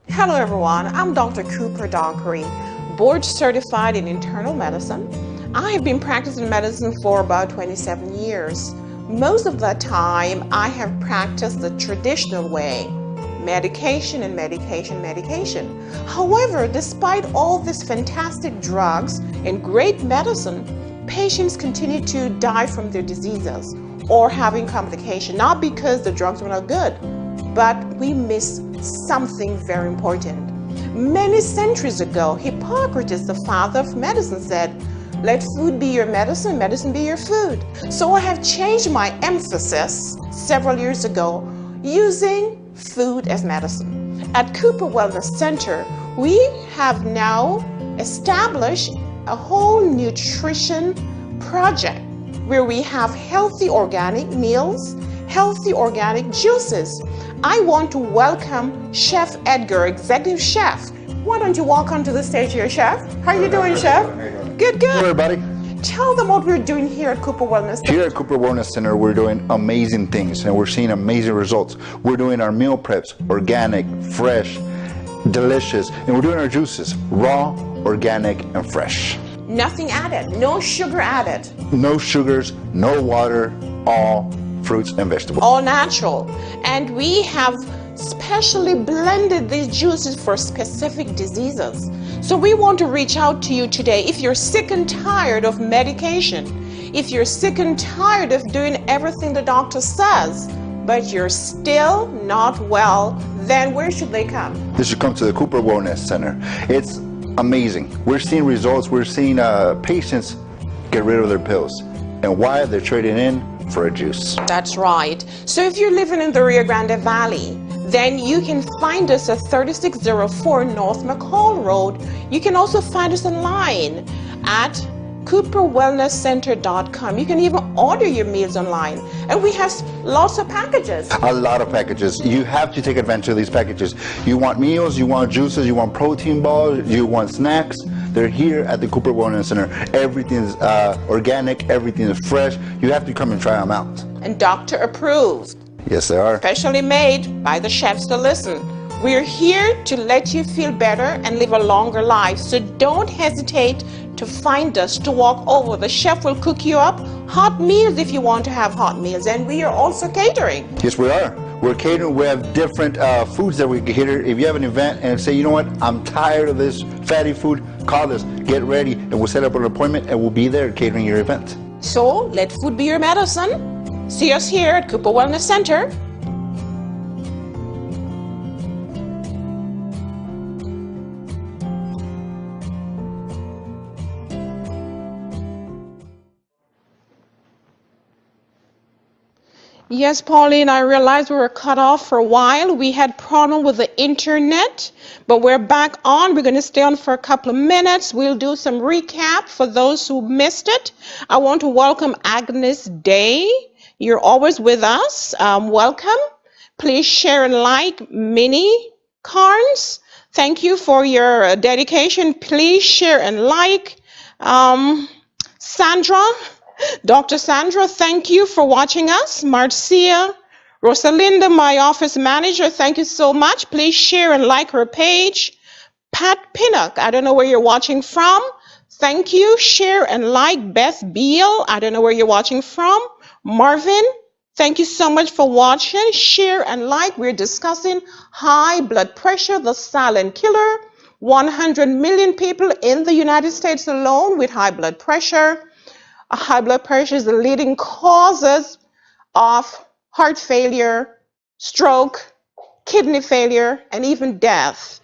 Hello everyone, I'm Dr. Cooper Dockery, board certified in internal medicine. I have been practicing medicine for about 27 years. Most of that time I have practiced the traditional way, medication and medication, medication. However, despite all these fantastic drugs and great medicine, patients continue to die from their diseases or having complications, not because the drugs were not good, but we miss something very important. Many centuries ago, Hippocrates, the father of medicine, said, "Let food be your medicine, medicine be your food." So I have changed my emphasis several years ago using food as medicine. At Cooper Wellness Center, we have now established a whole nutrition project where we have healthy organic meals, healthy organic juices. I want to welcome Chef Edgar, Executive Chef. Why don't you walk onto the stage here, Chef? How are you doing, Chef? Good, good. Hello, everybody. Tell them what we're doing here at Cooper Wellness Center. Here at Cooper Wellness Center, we're doing amazing things and we're seeing amazing results. We're doing our meal preps, organic, fresh, delicious, and we're doing our juices, raw, organic, and fresh. Nothing added, no sugar added. No sugars, no water, all fruits and vegetables. All natural. And we have specially blended these juices for specific diseases. So we want to reach out to you today. If you're sick and tired of medication, if you're sick and tired of doing everything the doctor says, but you're still not well, then where should they come? They should come to the Cooper Wellness Center. It's amazing. We're seeing results. We're seeing patients get rid of their pills. And why? They're trading in for a juice. That's right. So if you're living in the Rio Grande Valley, then you can find us at 3604 North McCall Road. You can also find us online at cooperwellnesscenter.com. You can even order your meals online. And we have lots of packages. A lot of packages. You have to take advantage of these packages. You want meals, you want juices, you want protein balls, you want snacks. They're here at the Cooper Wellness Center. Everything is organic, everything is fresh. You have to come and try them out. And doctor approved. Yes, they are. Specially made by the chefs to listen. We're here to let you feel better and live a longer life. So don't hesitate to find us, to walk over. The chef will cook you up hot meals if you want to have hot meals. And we are also catering. Yes, we are. We're catering. We have different foods that we can cater. If you have an event and say, you know what, I'm tired of this fatty food, call us, get ready, and we'll set up an appointment and we'll be there catering your event. So let food be your medicine. See us here at Cooper Wellness Center. Yes, Pauline, I realized we were cut off for a while. We had problem with the internet, but we're back on. We're going to stay on for a couple of minutes. We'll do some recap for those who missed it. I want to welcome Agnes Day. You're always with us. Welcome. Please share and like Minnie Carnes. Thank you for your dedication. Please share and like. Sandra. Dr. Sandra, thank you for watching us. Marcia, Rosalinda, my office manager, thank you so much. Please share and like her page. Pat Pinnock, I don't know where you're watching from. Thank you. Share and like Beth Beal. I don't know where you're watching from. Marvin, thank you so much for watching. Share and like. We're discussing high blood pressure, the silent killer. 100 million people in the United States alone with high blood pressure. High blood pressure is the leading causes of heart failure, stroke, kidney failure, and even death.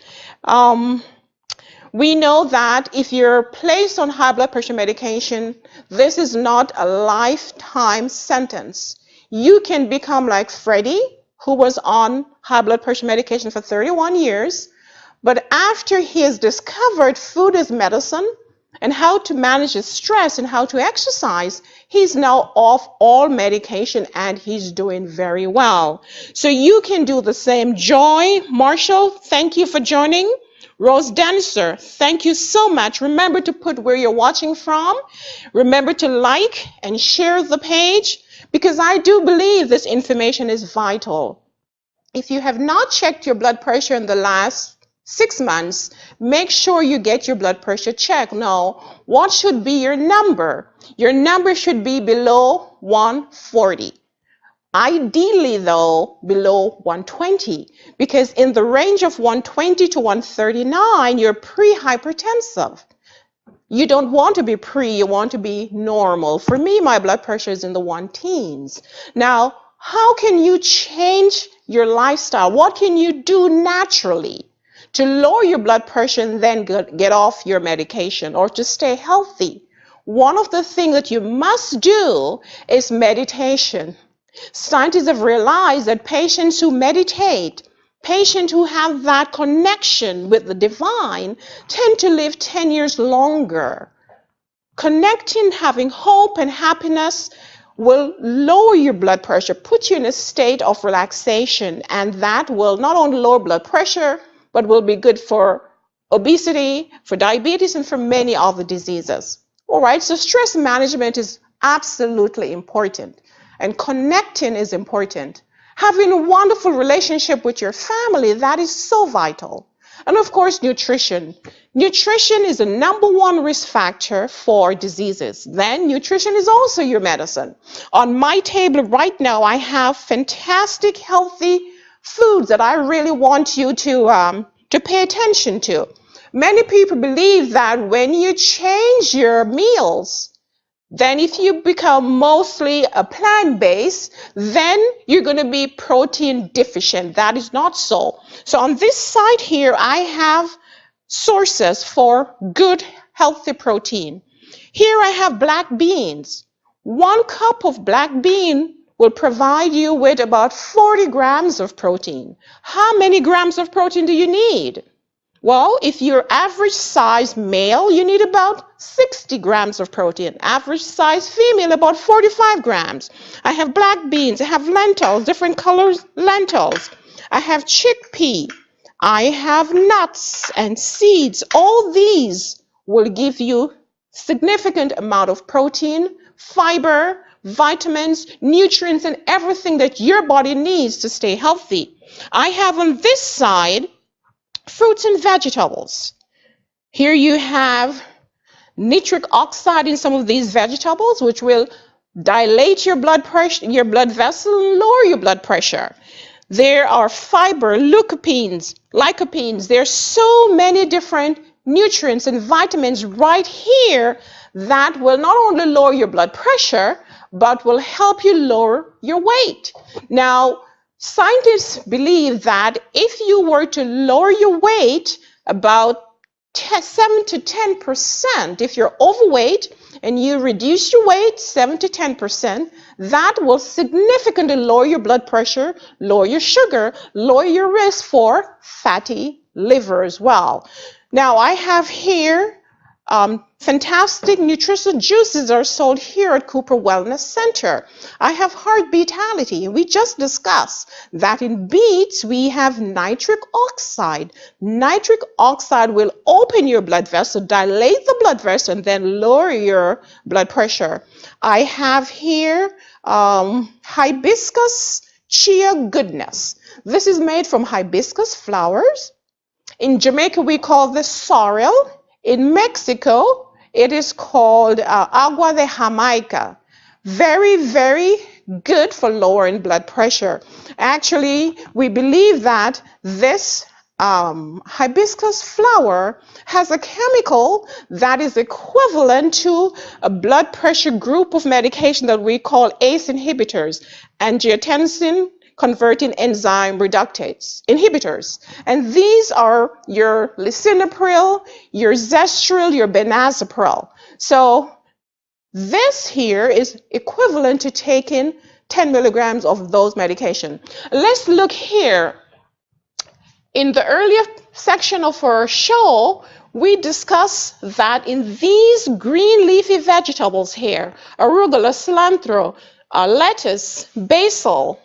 We know that if you're placed on high blood pressure medication, this is not a lifetime sentence. You can become like Freddy, who was on high blood pressure medication for 31 years, but after he has discovered food is medicine and how to manage his stress and how to exercise, he's now off all medication and he's doing very well. So you can do the same. Joy, Marshall, thank you for joining. Rose Dancer, thank you so much. Remember to put where you're watching from. Remember to like and share the page because I do believe this information is vital. If you have not checked your blood pressure in the last 6 months, make sure you get your blood pressure checked. Now, what should be your number? Your number should be below 140. Ideally, though, below 120, because in the range of 120 to 139, you're pre-hypertensive. You don't want to be pre, you want to be normal. For me, my blood pressure is in the 110s. Now, how can you change your lifestyle? What can you do naturally to lower your blood pressure and then get off your medication or to stay healthy? One of the things that you must do is meditation. Scientists have realized that patients who meditate, patients who have that connection with the divine, tend to live 10 years longer. Connecting, having hope and happiness will lower your blood pressure, put you in a state of relaxation, and that will not only lower blood pressure, but will be good for obesity, for diabetes, and for many other diseases. All right, so stress management is absolutely important. And connecting is important. Having a wonderful relationship with your family, that is so vital. And of course, nutrition. Nutrition is the #1 risk factor for diseases. Then nutrition is also your medicine. On my table right now, I have fantastic, healthy foods that I really want you to pay attention to. Many people believe that when you change your meals, then if you become mostly a plant-based, then you're going to be protein deficient. That is not so. So on this side here, I have sources for good, healthy protein. Here I have black beans. 1 cup of black bean will provide you with about 40 grams of protein. How many grams of protein do you need? Well, if you're average size male, you need about 60 grams of protein. Average size female, about 45 grams. I have black beans, I have lentils, different colors lentils. I have chickpea. I have nuts and seeds. All these will give you significant amount of protein, fiber, vitamins, nutrients, and everything that your body needs to stay healthy. I have on this side fruits and vegetables. Here you have nitric oxide in some of these vegetables, which will dilate your blood pressure, your blood vessel, and lower your blood pressure. There are fiber, lycopenes. There's so many different nutrients and vitamins right here that will not only lower your blood pressure, but will help you lower your weight. Now, scientists believe that if you were to lower your weight about 7 to 10%, if you're overweight and you reduce your weight 7 to 10%, that will significantly lower your blood pressure, lower your sugar, lower your risk for fatty liver as well. Now, I have here fantastic nutritious juices are sold here at Cooper Wellness Center. I have Heart Vitality. We just discussed that in beets we have nitric oxide. Nitric oxide will open your blood vessel, dilate the blood vessel, and then lower your blood pressure. I have here hibiscus chia goodness. This is made from hibiscus flowers. In Jamaica, we call this sorrel. In Mexico, it is called agua de Jamaica. Very, very good for lowering blood pressure. Actually, we believe that this hibiscus flower has a chemical that is equivalent to a blood pressure group of medication that we call ACE inhibitors, angiotensin converting enzyme reductase inhibitors. And these are your lisinopril, your zestril, your benazepril. So this here is equivalent to taking 10 milligrams of those medication. Let's look here. In the earlier section of our show, we discussed that in these green leafy vegetables here, arugula, cilantro, lettuce, basil,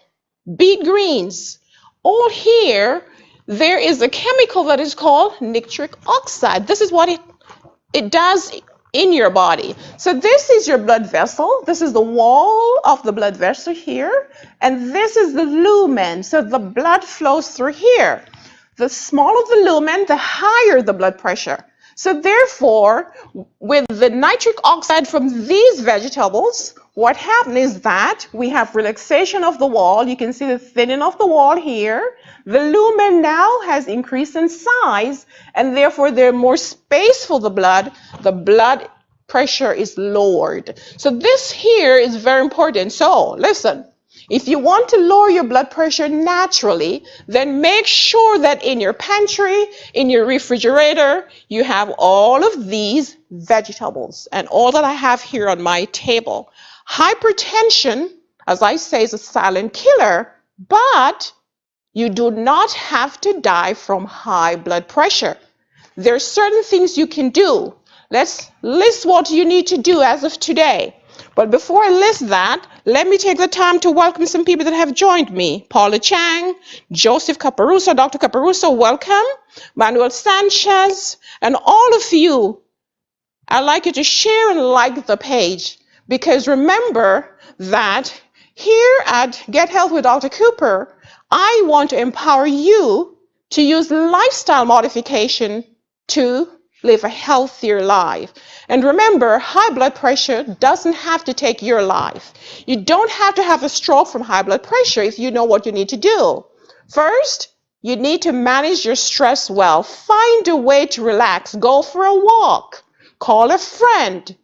beet greens, all here, there is a chemical that is called nitric oxide. This is what it does in your body. So this is your blood vessel. This is the wall of the blood vessel here. And this is the lumen. So the blood flows through here. The smaller the lumen, the higher the blood pressure. So therefore, with the nitric oxide from these vegetables, what happens is that we have relaxation of the wall. You can see the thinning of the wall here. The lumen now has increased in size, and therefore there's more space for the blood. The blood pressure is lowered. So this here is very important. So listen, if you want to lower your blood pressure naturally, then make sure that in your pantry, in your refrigerator, you have all of these vegetables and all that I have here on my table. Hypertension, as I say, is a silent killer, but you do not have to die from high blood pressure. There are certain things you can do. Let's list what you need to do as of today. But before I list that, let me take the time to welcome some people that have joined me. Paula Chang, Joseph Caparuso, Dr. Caparuso, welcome. Manuel Sanchez, and all of you, I'd like you to share and like the page, because remember that here at Get Health with Dr. Cooper, I want to empower you to use lifestyle modification to live a healthier life. And remember, high blood pressure doesn't have to take your life. You don't have to have a stroke from high blood pressure if you know what you need to do. First, you need to manage your stress well. Find a way to relax. Go for a walk. Call a friend.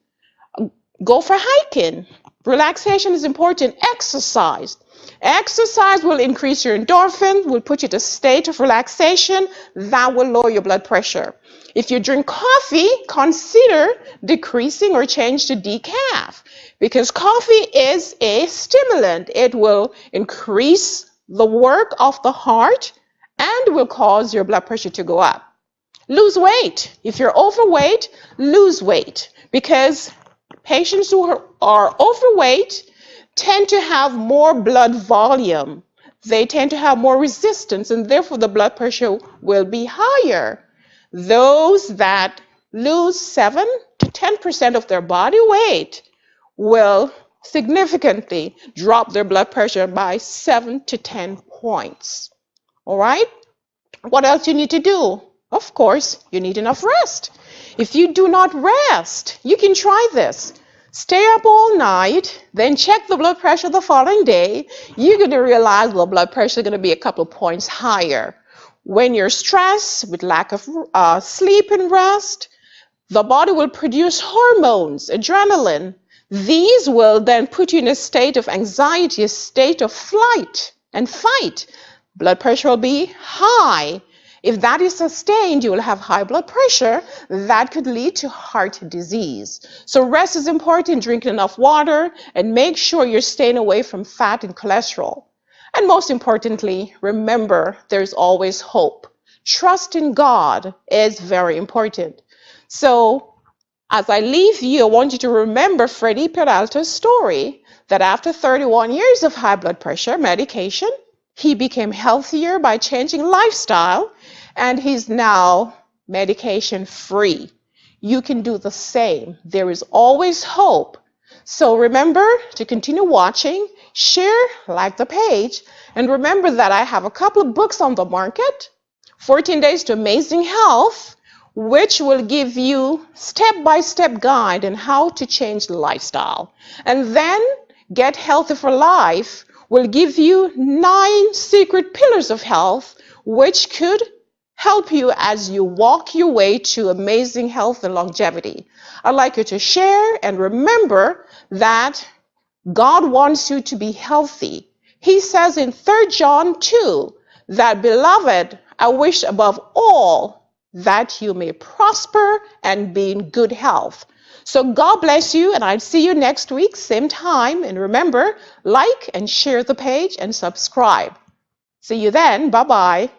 Go for hiking. Relaxation is important. Exercise. Exercise will increase your endorphin, will put you to a state of relaxation. That will lower your blood pressure. If you drink coffee, consider decreasing or change to decaf, because coffee is a stimulant. It will increase the work of the heart and will cause your blood pressure to go up. Lose weight. If you're overweight, lose weight, because patients who are overweight tend to have more blood volume. They tend to have more resistance, and therefore the blood pressure will be higher. Those that lose 7 to 10% of their body weight will significantly drop their blood pressure by 7 to 10 points. All right? What else you need to do? Of course, you need enough rest. If you do not rest, you can try this. Stay up all night, then check the blood pressure the following day. You're going to realize the blood pressure is going to be a couple of points higher. When you're stressed with lack of sleep and rest, the body will produce hormones, adrenaline. These will then put you in a state of anxiety, a state of flight and fight. Blood pressure will be high. If that is sustained, you will have high blood pressure. That could lead to heart disease. So rest is important, drink enough water, and make sure you're staying away from fat and cholesterol. And most importantly, remember, there's always hope. Trust in God is very important. So as I leave you, I want you to remember Freddy Peralta's story, that after 31 years of high blood pressure medication, he became healthier by changing lifestyle, and he's now medication free. You can do the same. There is always hope. So remember to continue watching, share, like the page, and remember that I have a couple of books on the market. 14 Days to Amazing Health, which will give you step-by-step guide on how to change the lifestyle. And then Get Healthy for Life will give you 9 secret pillars of health, which could help you as you walk your way to amazing health and longevity. I'd like you to share and remember that God wants you to be healthy. He says in 3 John 2 that, beloved, I wish above all that you may prosper and be in good health. So God bless you, and I'll see you next week, same time. And remember, like and share the page and subscribe. See you then. Bye-bye.